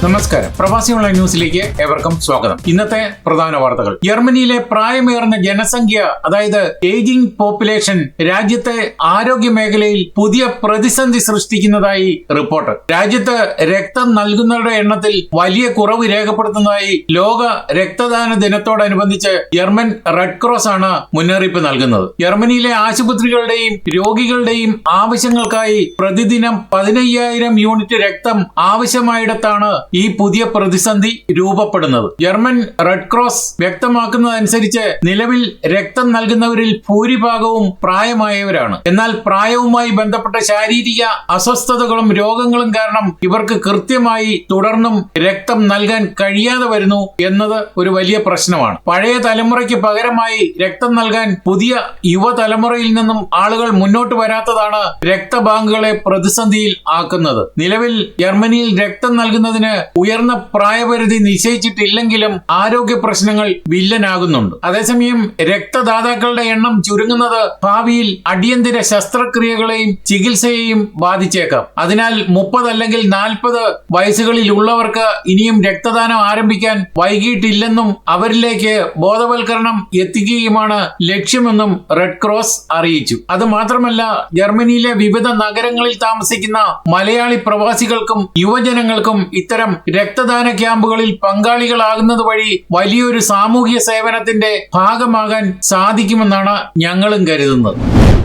നമസ്കാരം. പ്രവാസി ഓൺലൈൻ ന്യൂസിലേക്ക് ഏവർക്കും സ്വാഗതം. ഇന്നത്തെ പ്രധാന വാർത്തകൾ. ജർമ്മനിയിലെ പ്രായമേറുന്ന ജനസംഖ്യ, അതായത് ഏജിംഗ് പോപ്പുലേഷൻ, രാജ്യത്തെ ആരോഗ്യ മേഖലയിൽ പുതിയ പ്രതിസന്ധി സൃഷ്ടിക്കുന്നതായി റിപ്പോർട്ട്. രാജ്യത്ത് രക്തം നൽകുന്നവരുടെ എണ്ണത്തിൽ വലിയ കുറവ് രേഖപ്പെടുത്തുന്നതായി ലോക രക്തദാന ദിനത്തോടനുബന്ധിച്ച് ജർമ്മൻ റെഡ് ക്രോസ് ആണ് മുന്നറിയിപ്പ് നൽകുന്നത്. ജർമ്മനിയിലെ ആശുപത്രികളുടെയും രോഗികളുടെയും ആവശ്യങ്ങൾക്കായി പ്രതിദിനം 15,000 യൂണിറ്റ് രക്തം ആവശ്യമായിടത്താണ് ഈ പുതിയ പ്രതിസന്ധി രൂപപ്പെടുന്നത്. ജർമ്മൻ റെഡ് ക്രോസ് വ്യക്തമാക്കുന്നതനുസരിച്ച് നിലവിൽ രക്തം നൽകുന്നവരിൽ ഭൂരിഭാഗവും പ്രായമായവരാണ്. എന്നാൽ പ്രായവുമായി ബന്ധപ്പെട്ട ശാരീരിക അസ്വസ്ഥതകളും രോഗങ്ങളും കാരണം ഇവർക്ക് കൃത്യമായി തുടർന്നും രക്തം നൽകാൻ കഴിയാതെ വരുന്നു എന്നത് ഒരു വലിയ പ്രശ്നമാണ്. പഴയ തലമുറയ്ക്ക് പകരമായി രക്തം നൽകാൻ പുതിയ യുവതലമുറയിൽ നിന്നും ആളുകൾ മുന്നോട്ട് വരാത്തതാണ് രക്തബാങ്കുകളെ പ്രതിസന്ധിയിൽ ആക്കുന്നത്. നിലവിൽ ജർമ്മനിയിൽ രക്തം നൽകുന്നതിന് ഉയർന്ന പ്രായപരിധി നിശ്ചയിച്ചിട്ടില്ലെങ്കിലും ആരോഗ്യ പ്രശ്നങ്ങൾ വില്ലനാകുന്നുണ്ട്. അതേസമയം രക്തദാതാക്കളുടെ എണ്ണം ചുരുങ്ങുന്നത് ഭാവിയിൽ അടിയന്തര ശസ്ത്രക്രിയകളെയും ചികിത്സയെയും ബാധിച്ചേക്കാം. അതിനാൽ 30 അല്ലെങ്കിൽ 40 വയസ്സുകളിലുള്ളവർക്ക് ഇനിയും രക്തദാനം ആരംഭിക്കാൻ വൈകിട്ടില്ലെന്നും അവരിലേക്ക് ബോധവൽക്കരണം എത്തിക്കുകയുമാണ് ലക്ഷ്യമെന്നും റെഡ് ക്രോസ് അറിയിച്ചു. അത് മാത്രമല്ല, ജർമ്മനിയിലെ വിവിധ നഗരങ്ങളിൽ താമസിക്കുന്ന മലയാളി പ്രവാസികൾക്കും യുവജനങ്ങൾക്കും ഇത്തരം രക്തദാന ക്യാമ്പുകളിൽ പങ്കാളികളാകുന്നത് വഴി വലിയൊരു സാമൂഹ്യ സേവനത്തിന്റെ ഭാഗമാകാൻ സാധിക്കുമെന്നാണ് ഞങ്ങളും കരുതുന്നത്.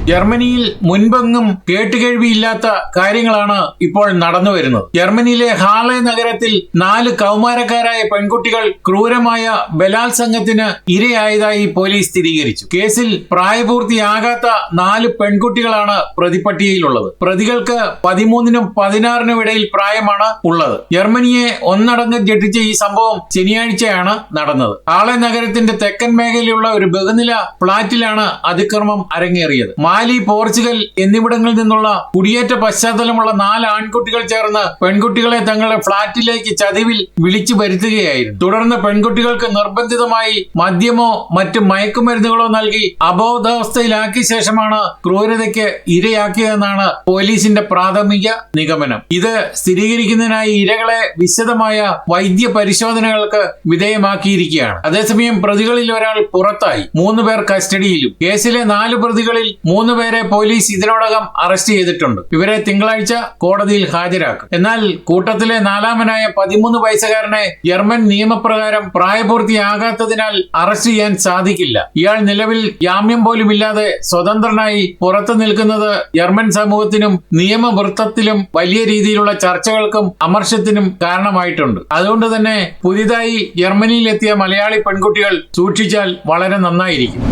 ജർമ്മനിയിൽ മുൻപെങ്ങും കേട്ടുകേഴ്വിയില്ലാത്ത കാര്യങ്ങളാണ് ഇപ്പോൾ നടന്നു വരുന്നത്. ജർമ്മനിയിലെ ഹാളെ നഗരത്തിൽ 4 കൗമാരക്കാരായ പെൺകുട്ടികൾ ക്രൂരമായ ബലാത്സംഗത്തിന് ഇരയായതായി പോലീസ് സ്ഥിരീകരിച്ചു. കേസിൽ പ്രായപൂർത്തിയാകാത്ത 4 പെൺകുട്ടികളാണ് പ്രതിപ്പട്ടികയിലുള്ളത്. പ്രതികൾക്ക് 13-നും 16-നും ഇടയിൽ പ്രായമാണ് ഉള്ളത്. ജർമ്മനിയെ ഒന്നടങ്കം ഞെട്ടിച്ച ഈ സംഭവം ശനിയാഴ്ചയാണ് നടന്നത്. ഹാളെ നഗരത്തിന്റെ തെക്കൻ മേഖലയിലുള്ള ഒരു ബഹുനില ഫ്ളാറ്റിലാണ് അതിക്രമം അരങ്ങേറിയത്. മാലി, പോർച്ചുഗൽ എന്നിവിടങ്ങളിൽ നിന്നുള്ള കുടിയേറ്റ പശ്ചാത്തലമുള്ള 4 ആൺകുട്ടികൾ ചേർന്ന് പെൺകുട്ടികളെ തങ്ങളുടെ ഫ്ളാറ്റിലേക്ക് ചതിവിൽ വിളിച്ചു വരുത്തുകയായിരുന്നു. തുടർന്ന് പെൺകുട്ടികൾക്ക് നിർബന്ധിതമായി മദ്യമോ മറ്റ് മയക്കുമരുന്നുകളോ നൽകി അബോധാവസ്ഥയിലാക്കിയ ശേഷമാണ് ക്രൂരതയ്ക്ക് ഇരയാക്കിയതെന്നാണ് പോലീസിന്റെ പ്രാഥമിക നിഗമനം. ഇത് സ്ഥിരീകരിക്കുന്നതിനായി ഇരകളെ വിശദമായ വൈദ്യ പരിശോധനകൾക്ക് വിധേയമാക്കിയിരിക്കുകയാണ്. അതേസമയം പ്രതികളിൽ ഒരാൾ പുറത്തായി, 3 പേർ കസ്റ്റഡിയിലും. കേസിലെ 4 പ്രതികളിൽ 3 പേരെ പോലീസ് ഇതിനോടകം അറസ്റ്റ് ചെയ്തിട്ടുണ്ട്. ഇവരെ തിങ്കളാഴ്ച കോടതിയിൽ ഹാജരാക്കും. എന്നാൽ കൂട്ടത്തിലെ 4-മനായ 13 വയസ്സുകാരനെ ജർമ്മൻ നിയമപ്രകാരം പ്രായപൂർത്തിയാകാത്തതിനാൽ അറസ്റ്റ് ചെയ്യാൻ സാധിക്കില്ല. ഇയാൾ നിലവിൽ ജാമ്യം പോലുമില്ലാതെ സ്വതന്ത്രനായി പുറത്തു നിൽക്കുന്നത് ജർമ്മൻ സമൂഹത്തിനും നിയമവൃത്തത്തിലും വലിയ രീതിയിലുള്ള ചർച്ചകൾക്കും അമർഷത്തിനും കാരണമായിട്ടുണ്ട്. അതുകൊണ്ട് തന്നെ പുതിയതായി ജർമ്മനിയിലെത്തിയ മലയാളി പെൺകുട്ടികൾ സൂക്ഷിച്ചാൽ വളരെ നന്നായിരിക്കും.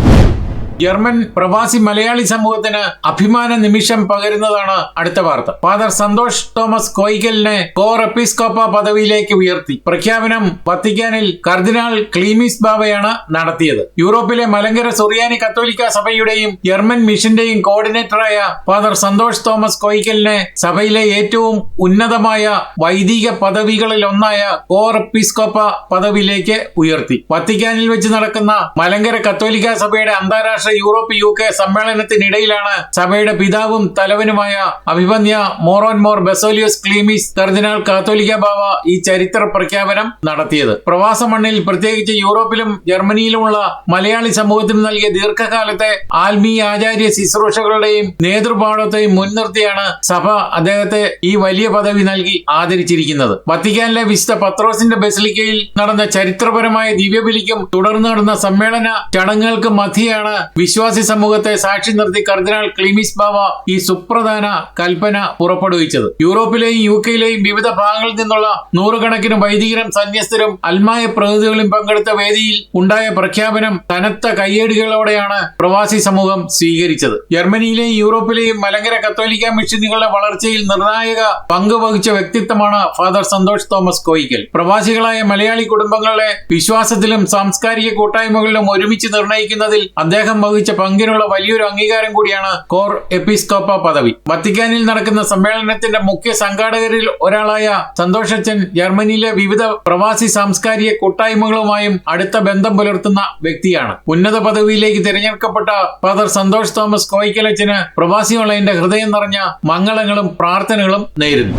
ജർമ്മൻ പ്രവാസി മലയാളി സമൂഹത്തിന് അഭിമാന നിമിഷം പകരുന്നതാണ് അടുത്ത വാർത്ത. ഫാദർ സന്തോഷ് തോമസ് കോയിക്കലിനെ കോർ എപ്പിസ്കോപ്പ പദവിയിലേക്ക് ഉയർത്തി. പ്രഖ്യാപനം വത്തിക്കാനിൽ കർദിനാൾ ക്ലീമിസ് ബാവയാണ് നടത്തിയത്. യൂറോപ്പിലെ മലങ്കര സുറിയാനി കത്തോലിക്ക സഭയുടെയും ജർമ്മൻ മിഷന്റെയും കോർഡിനേറ്ററായ ഫാദർ സന്തോഷ് തോമസ് കോയിക്കലിനെ സഭയിലെ ഏറ്റവും ഉന്നതമായ വൈദിക പദവികളിൽ ഒന്നായ കോർ എപ്പിസ്കോപ്പ പദവിയിലേക്ക് ഉയർത്തി. വത്തിക്കാനിൽ വെച്ച് നടക്കുന്ന മലങ്കര കത്തോലിക്ക സഭയുടെ അന്താരാഷ്ട്ര യൂറോപ്പ് UK സമ്മേളനത്തിനിടയിലാണ് സഭയുടെ പിതാവും തലവനുമായ അഭിവന്യ മോറോൻമോർ ബസോലിയോസ് ക്ലീമിസ് കർദിനാൾ കാത്തോലിക്ക ബാവ ഈ ചരിത്ര പ്രഖ്യാപനം നടത്തിയത്. പ്രവാസ മണ്ണിൽ, പ്രത്യേകിച്ച് യൂറോപ്പിലും ജർമ്മനിയിലുമുള്ള മലയാളി സമൂഹത്തിന് നൽകിയ ദീർഘകാലത്തെ ആത്മീയ ആചാര്യ ശുശ്രൂഷകളുടെയും നേതൃപാഠത്തെയും മുൻനിർത്തിയാണ് സഭ അദ്ദേഹത്തെ ഈ വലിയ പദവി നൽകി ആദരിച്ചിരിക്കുന്നത്. വത്തിക്കാനിലെ വിശുദ്ധ പത്രോസിന്റെ ബസിലിക്കയിൽ നടന്ന ചരിത്രപരമായ ദിവ്യബലിക്കും തുടർന്ന് നടന്ന സമ്മേളന ചടങ്ങുകൾക്കും മധ്യയാണ് വിശ്വാസി സമൂഹത്തെ സാക്ഷി നിർത്തി കർദിനാൾ ക്ലീമിസ് ബാവ ഈ സുപ്രധാന കൽപ്പന പുറപ്പെടുവിച്ചത്. യൂറോപ്പിലെയും UK-യിലെയും വിവിധ ഭാഗങ്ങളിൽ നിന്നുള്ള 100 കണക്കിന് വൈദികരും സന്യസ്തരും അൽമായ പ്രതിനിധികളും പങ്കെടുത്ത വേദിയിൽ ഉണ്ടായ പ്രഖ്യാപനം കനത്ത കയ്യടികളോടെയാണ് പ്രവാസി സമൂഹം സ്വീകരിച്ചത്. ജർമ്മനിയിലെയും യൂറോപ്പിലെയും മലങ്കര കത്തോലിക്ക മിഷനുകളുടെ വളർച്ചയിൽ നിർണായക പങ്ക് വഹിച്ച വ്യക്തിത്വമാണ് ഫാദർ സന്തോഷ് തോമസ് കോയിക്കൽ. പ്രവാസികളായ മലയാളി കുടുംബങ്ങളെ വിശ്വാസത്തിലും സാംസ്കാരിക കൂട്ടായ്മകളിലും ഒരുമിച്ച് നിർണയിക്കുന്നതിൽ അദ്ദേഹം വഹിച്ച പങ്കിനുള്ള വലിയൊരു അംഗീകാരം കൂടിയാണ് കോർ എപ്പിസ്കോപ്പ പദവി. വത്തിക്കാനിൽ നടക്കുന്ന സമ്മേളനത്തിന്റെ മുഖ്യ സംഘാടകരിൽ ഒരാളായ സന്തോഷച്ചൻ ജർമ്മനിയിലെ വിവിധ പ്രവാസി സാംസ്കാരിക കൂട്ടായ്മകളുമായും അടുത്ത ബന്ധം പുലർത്തുന്ന വ്യക്തിയാണ്. ഉന്നത പദവിയിലേക്ക് തിരഞ്ഞെടുക്കപ്പെട്ട ഫാദർ സന്തോഷ് തോമസ് കോയിക്കലച്ചന് പ്രവാസി ഓൺലൈന്റെ ഹൃദയം നിറഞ്ഞ മംഗളങ്ങളും പ്രാർത്ഥനകളും നേരുന്നു.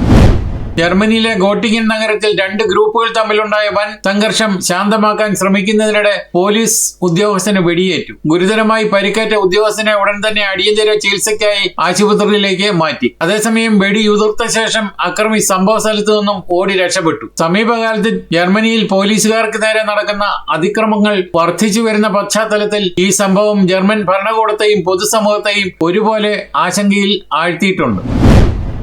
ജർമ്മനിയിലെ ഗോട്ടിങ്ങൻ നഗരത്തിൽ രണ്ട് ഗ്രൂപ്പുകൾ തമ്മിലുണ്ടായ വൻ സംഘർഷം ശാന്തമാക്കാൻ ശ്രമിക്കുന്നതിനിടെ പോലീസ് ഉദ്യോഗസ്ഥന് വെടിയേറ്റു. ഗുരുതരമായി പരിക്കേറ്റ ഉദ്യോഗസ്ഥനെ ഉടൻ തന്നെ അടിയന്തര ചികിത്സയ്ക്കായി ആശുപത്രിയിലേക്ക് മാറ്റി. അതേസമയം വെടിയുതിർത്ത ശേഷം അക്രമി സംഭവ സ്ഥലത്തു നിന്നും ഓടി രക്ഷപ്പെട്ടു. സമീപകാലത്ത് ജർമ്മനിയിൽ പോലീസുകാർക്ക് നേരെ നടക്കുന്ന അതിക്രമങ്ങൾ വർദ്ധിച്ചു വരുന്ന പശ്ചാത്തലത്തിൽ ഈ സംഭവം ജർമ്മൻ ഭരണകൂടത്തെയും പൊതുസമൂഹത്തെയും ഒരുപോലെ ആശങ്കയിൽ ആഴ്ത്തിയിട്ടുണ്ട്.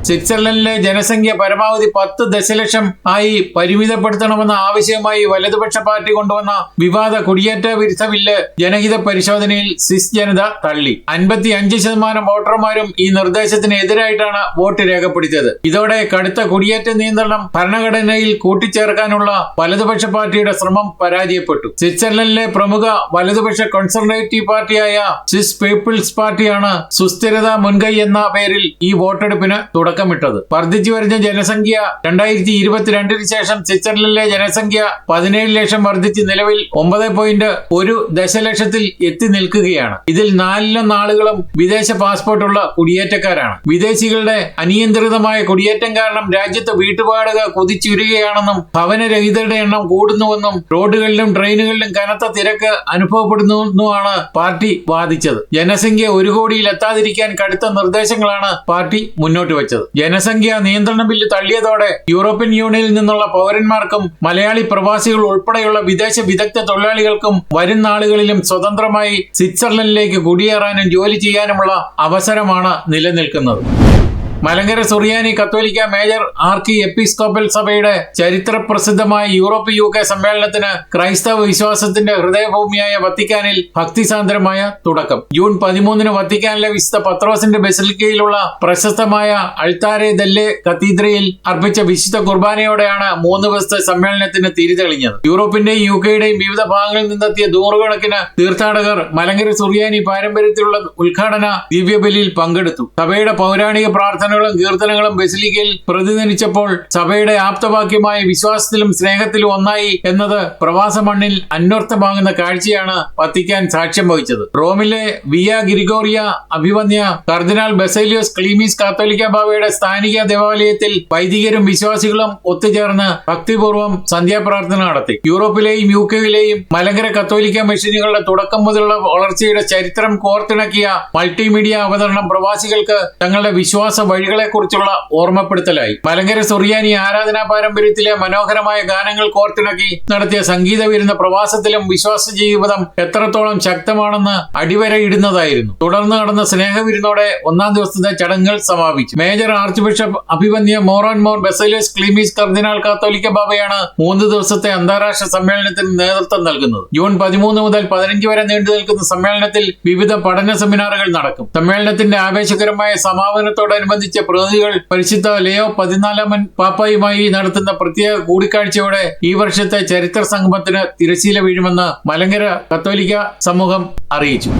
സ്വിറ്റ്സർലൻഡിലെ ജനസംഖ്യ പരമാവധി 10 ദശലക്ഷം ആയി പരിമിതപ്പെടുത്തണമെന്ന ആവശ്യവുമായി വലതുപക്ഷ പാർട്ടി കൊണ്ടുവന്ന വിവാദ കുടിയേറ്റ വിരുദ്ധ ബില്ല് ജനഹിത പരിശോധനയിൽ സ്വിസ് ജനത തള്ളി. 55% വോട്ടർമാരും ഈ നിർദ്ദേശത്തിന് എതിരായിട്ടാണ് വോട്ട് രേഖപ്പെടുത്തിയത്. ഇതോടെ കടുത്ത കുടിയേറ്റ നിയന്ത്രണം ഭരണഘടനയിൽ കൂട്ടിച്ചേർക്കാനുള്ള വലതുപക്ഷ പാർട്ടിയുടെ ശ്രമം പരാജയപ്പെട്ടു. സ്വിറ്റ്സർലൻഡിലെ പ്രമുഖ വലതുപക്ഷ കൺസർവേറ്റീവ് പാർട്ടിയായ സ്വിസ് പീപ്പിൾസ് പാർട്ടിയാണ് സുസ്ഥിരത മുൻകൈ എന്ന പേരിൽ ഈ വോട്ടെടുപ്പിന് തുടക്കമിട്ടത്. വർദ്ധിച്ചു വരുന്ന ജനസംഖ്യ 2022 ശേഷം സ്വിറ്റ്സർലൻഡിലെ ജനസംഖ്യ 17 ലക്ഷം വർദ്ധിച്ച് നിലവിൽ 9.1 ദശലക്ഷത്തിൽ എത്തി നിൽക്കുകയാണ്. ഇതിൽ 4 ആളുകളും വിദേശ പാസ്പോർട്ടുള്ള കുടിയേറ്റക്കാരാണ്. വിദേശികളുടെ അനിയന്ത്രിതമായ കുടിയേറ്റം കാരണം രാജ്യത്ത് വീട്ടുവാടക കുതിച്ചുയരുകയാണെന്നും ഭവനരഹിതരുടെ എണ്ണം കൂടുന്നുവെന്നും റോഡുകളിലും ട്രെയിനുകളിലും കനത്ത തിരക്ക് അനുഭവപ്പെടുന്നുവെന്നുമാണ് പാർട്ടി വാദിച്ചത്. ജനസംഖ്യ 1 കോടിയിൽ എത്താതിരിക്കാൻ കടുത്ത നിർദ്ദേശങ്ങളാണ് പാർട്ടി മുന്നോട്ട് വെച്ചത്. ജനസംഖ്യ നിയന്ത്രണ ബില്ല് തള്ളിയതോടെ യൂറോപ്യൻ യൂണിയനിൽ നിന്നുള്ള പൗരന്മാർക്കും മലയാളി പ്രവാസികൾ ഉൾപ്പെടെയുള്ള വിദേശ വിദഗ്ധ തൊഴിലാളികൾക്കും വരും നാളുകളിലും സ്വതന്ത്രമായി സ്വിറ്റ്സർലൻഡിലേക്ക് കുടിയേറാനും ജോലി ചെയ്യാനുമുള്ള അവസരമാണ് നിലനിൽക്കുന്നത്. മലങ്കര സുറിയാനി കത്തോലിക്ക മേജർ ആർക്കി എപ്പിസ്കോപ്പൽ സഭയുടെ ചരിത്ര പ്രസിദ്ധമായ യൂറോപ്പ് UK സമ്മേളനത്തിന് ക്രൈസ്തവ വിശ്വാസത്തിന്റെ ഹൃദയഭൂമിയായ വത്തിക്കാനിൽ ഭക്തിസാന്ദ്രമായ തുടക്കം. ജൂൺ 13 വത്തിക്കാനിലെ വിശുദ്ധ പത്രോസിന്റെ ബസിലിക്കയിലുള്ള പ്രശസ്തമായ അൾത്താരെ ദെല്ലെ കത്തീഡ്രയിൽ അർപ്പിച്ച വിശുദ്ധ കുർബാനയോടെയാണ് 3 ദിവസത്തെ സമ്മേളനത്തിന് തിരിതെളിഞ്ഞത്. യൂറോപ്പിന്റെയും UKയുടെയും വിവിധ ഭാഗങ്ങളിൽ നിന്നെത്തിയ നൂറുകണക്കിന് തീർത്ഥാടകർ മലങ്കര സുറിയാനി പാരമ്പര്യത്തിലുള്ള ഉദ്ഘാടന ദിവ്യബലിയിൽ പങ്കെടുത്തു. സഭയുടെ പൗരാണിക പ്രാർത്ഥന കീർത്തനങ്ങളും ബസിലിക്കയിൽ പ്രതിധ്വനിച്ചപ്പോൾ സഭയുടെ ആപ്തവാക്യമായ വിശ്വാസത്തിലും സ്നേഹത്തിലും ഒന്നായി എന്നത് പ്രവാസ മണ്ണിൽ അന്വർത്ഥമാകുന്ന കാഴ്ചയാണ് വത്തിക്കാൻ സാക്ഷ്യം വഹിച്ചത്. റോമിലെ വിയ ഗ്രിഗോറിയ അഭിവന്യ കർദിനാൾ ബസേലിയോസ് ക്ലീമീസ് കാത്തോലിക്ക ബാവയുടെ സ്ഥാനിക ദേവാലയത്തിൽ വൈദികരും വിശ്വാസികളും ഒത്തുചേർന്ന് ഭക്തിപൂർവ്വം സന്ധ്യാപ്രാർത്ഥന നടത്തി. യൂറോപ്പിലെയും UKയിലെയും മലങ്കര കത്തോലിക്ക മിഷനുകളുടെ തുടക്കം മുതലുള്ള വളർച്ചയുടെ ചരിത്രം കോർത്തിണക്കിയ മൾട്ടിമീഡിയ അവതരണം പ്രവാസികൾക്ക് തങ്ങളുടെ വിശ്വാസ വഴികളെക്കുറിച്ചുള്ള ഓർമ്മപ്പെടുത്തലായി. മലങ്കര സുറിയാനി ആരാധനാ പാരമ്പര്യത്തിലെ മനോഹരമായ ഗാനങ്ങൾ കോർത്തിണക്കി നടത്തിയ സംഗീത വിരുന്ന പ്രവാസത്തിലും വിശ്വാസ ജീവിതം എത്രത്തോളം ശക്തമാണെന്ന് അടിവരയിടുന്നതായിരുന്നു. തുടർന്ന് നടന്ന സ്നേഹവിരുന്നോടെ 1-ാം ദിവസത്തെ ചടങ്ങുകൾ സമാപിച്ചു. മേജർ ആർച്ച് ബിഷപ്പ് അഭിവന്യ മോർ ബസേലിയോസ് ക്ലീമീസ് കർദിനാൾ കാത്തോലിക്ക ബാവയാണ് 3 ദിവസത്തെ അന്താരാഷ്ട്ര സമ്മേളനത്തിന് നേതൃത്വം നൽകുന്നത്. ജൂൺ 13 മുതൽ 15 വരെ നീണ്ടു നിൽക്കുന്ന സമ്മേളനത്തിൽ വിവിധ പഠന സെമിനാറുകൾ നടക്കും. സമ്മേളനത്തിന്റെ ആവേശകരമായ സമാപനത്തോടനുബന്ധിച്ച് പ്രതിനിധികൾ പരിശുദ്ധ ലിയോ 14 പാപ്പായുമായി നടത്തുന്ന പ്രത്യേക കൂടിക്കാഴ്ചയോടെ ഈ വർഷത്തെ ചരിത്ര സംഗമത്തിന് തിരശീല വീഴുമെന്ന് മലങ്കര കത്തോലിക്ക സമൂഹം അറിയിച്ചു.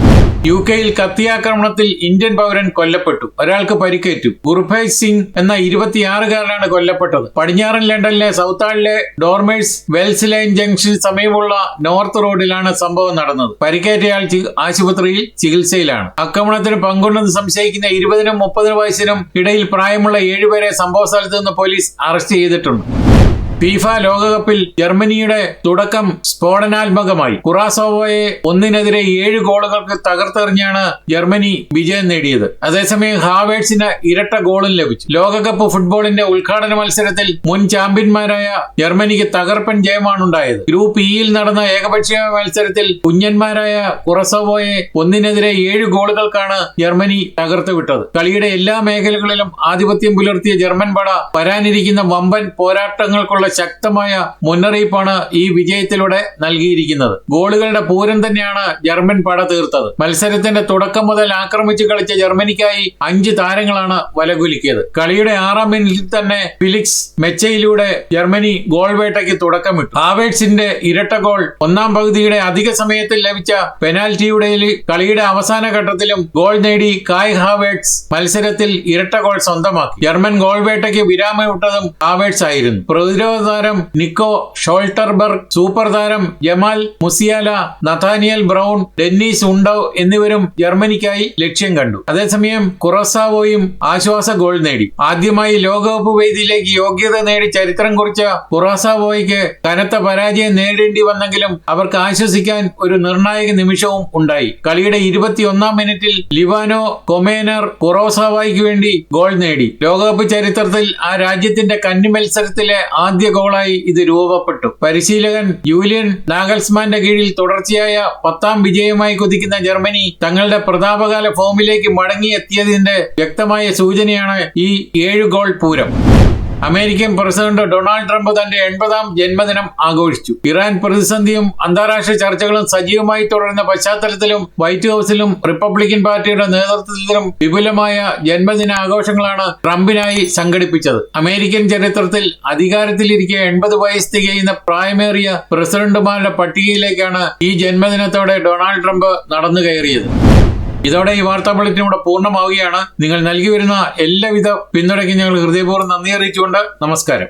UKയിൽ കത്തിയാക്രമണത്തിൽ ഇന്ത്യൻ പൗരൻ കൊല്ലപ്പെട്ടു. ഒരാൾക്ക് പരിക്കേറ്റു. ഗുർഭേജ് സിംഗ് എന്ന 26-കാരനാണ് കൊല്ലപ്പെട്ടത്. പടിഞ്ഞാറൻ ലണ്ടനിലെ സൗത്താളിലെ ഡോർമേഴ്സ് വെൽസ് ലൈൻ ജംഗ്ഷന് സമീപമുള്ള നോർത്ത് റോഡിലാണ് സംഭവം നടന്നത്. പരിക്കേറ്റയാൾ ആശുപത്രിയിൽ ചികിത്സയിലാണ്. ആക്രമണത്തിന് പങ്കുണ്ടെന്ന് സംശയിക്കുന്ന 20-നും 30 വയസ്സിനും ഇടയിൽ പ്രായമുള്ള 7 പേരെ സംഭവ സ്ഥലത്ത് നിന്ന് പോലീസ് അറസ്റ്റ് ചെയ്തിട്ടുണ്ട്. ഫിഫ ലോകകപ്പിൽ ജർമ്മനിയുടെ തുടക്കം സ്ഫോടനാത്മകമായി. കുറാസോവോയെ 1-നെതിരെ 7 ഗോളുകൾക്ക് തകർത്തെറിഞ്ഞാണ് ജർമ്മനി വിജയം നേടിയത്. അതേസമയം ഹാവേഴ്സിന് ഇരട്ട ഗോളും ലഭിച്ചു. ലോകകപ്പ് ഫുട്ബോളിന്റെ ഉദ്ഘാടന മത്സരത്തിൽ മുൻ ചാമ്പ്യന്മാരായ ജർമ്മനിക്ക് തകർപ്പൻ ജയമാണുണ്ടായത്. ഗ്രൂപ്പ് ഇയിൽ നടന്ന ഏകപക്ഷീയ മത്സരത്തിൽ കുഞ്ഞന്മാരായ കുറസോവോയെ 1-നെതിരെ 7 ഗോളുകൾക്കാണ് ജർമ്മനി തകർത്തുവിട്ടത്. കളിയുടെ എല്ലാ മേഖലകളിലും ആധിപത്യം പുലർത്തിയ ജർമ്മൻ പട വരാനിരിക്കുന്ന വമ്പൻ പോരാട്ടങ്ങൾക്കുള്ള ശക്തമായ മുന്നറിയിപ്പാണ് ഈ വിജയത്തിലൂടെ നൽകിയിരിക്കുന്നത്. ഗോളുകളുടെ പൂരം തന്നെയാണ് ജർമ്മൻ പട തീർത്തത്. മത്സരത്തിന്റെ തുടക്കം മുതൽ ആക്രമിച്ചു കളിച്ച ജർമ്മനിക്കായി 5 താരങ്ങളാണ് വലകുലുക്കിയത്. കളിയുടെ 6-ാം മിനിറ്റിൽ തന്നെ ഫിലിക്സ് മെച്ചയിലൂടെ ജർമ്മനി ഗോൾ വേട്ടയ്ക്ക് തുടക്കമിട്ടു. ഹാവേഴ്സിന്റെ ഇരട്ട ഗോൾ 1-ാം പകുതിയുടെ അധിക സമയത്തിൽ ലഭിച്ച പെനാൽറ്റിയുടെ കളിയുടെ അവസാന ഘട്ടത്തിലും ഗോൾ നേടി കായ് ഹാവേഴ്സ് മത്സരത്തിൽ ഇരട്ട ഗോൾ സ്വന്തമാക്കി. ജർമ്മൻ ഗോൾ വേട്ടയ്ക്ക് വിരാമമിട്ടതും ഹാവേഴ്സ് ആയിരുന്നു. പ്രതിരോധ താരം നിക്കോ ഷോൾട്ടർബർഗ്, സൂപ്പർ താരം Jamal Musiala, Nathaniel Brown, Dennis Undav എന്നിവരും ജർമ്മനിക്കായി ലക്ഷ്യം കണ്ടു. അതേസമയം കുറസാവോയും ആശ്വാസ ഗോൾ നേടി. ആദ്യമായി ലോകകപ്പ് വേദിയിലേക്ക് യോഗ്യത നേടി ചരിത്രം കുറിച്ച കുറസാവോയ്ക്ക് കനത്ത പരാജയം നേരിടേണ്ടി വന്നെങ്കിലും അവർക്ക് ആശ്വസിക്കാൻ ഒരു നിർണായക നിമിഷവും ഉണ്ടായി. കളിയുടെ 21-ാം മിനിറ്റിൽ ലിവാനോ കൊമേനർ കുറസാവോയ്ക്ക് വേണ്ടി ഗോൾ നേടി. ലോകകപ്പ് ചരിത്രത്തിൽ ആ രാജ്യത്തിന്റെ കന്നി മത്സരത്തിലെ ആദ്യ ഗോളായി ഇത് രൂപപ്പെട്ടു. പരിശീലകൻ യൂലിയൻ നാഗൽസ്മാന്റെ കീഴിൽ തുടർച്ചയായ 10ാം വിജയമായി കുതിക്കുന്ന ജർമ്മനി തങ്ങളുടെ പ്രതാപകാല ഫോമിലേക്ക് മടങ്ങിയെത്തിയതിന്റെ വ്യക്തമായ സൂചനയാണ് ഈ 7 goal Pooram. American president Donald Trump തന്റെ 80ാം ജന്മദിനം ആഘോഷിച്ചു. ഇറാൻ പ്രതിസന്ധിയും അന്താരാഷ്ട്ര ചർച്ചകളും സജീവമായി തുടരുന്ന പശ്ചാത്തലത്തിലും വൈറ്റ് ഹൌസിലും റിപ്പബ്ലിക്കൻ പാർട്ടിയുടെ നേതൃത്വത്തിലും വിപുലമായ ജന്മദിന ആഘോഷങ്ങളാണ് ട്രംപിനായി സംഘടിപ്പിച്ചത്. അമേരിക്കൻ ചരിത്രത്തിൽ അധികാരത്തിലിരിക്കെ 80 വയസ്സ് തികയുന്ന പ്രായമേറിയ പ്രസിഡന്റുമാരുടെ പട്ടികയിലേക്കാണ് ഈ ജന്മദിനത്തോടെ ഡൊണാൾഡ് ട്രംപ് നടന്നു കയറിയത്. ഇതോടെ ഈ വാർത്താ ബുള്ളറ്റിൻ ഇവിടെ പൂർണ്ണമാവുകയാണ്. നിങ്ങൾ നൽകി വരുന്ന എല്ലാവിധ പിന്തുണയ്ക്കും ഞങ്ങൾ ഹൃദയപൂർവ്വം നന്ദി അറിയിച്ചുകൊണ്ട് നമസ്കാരം.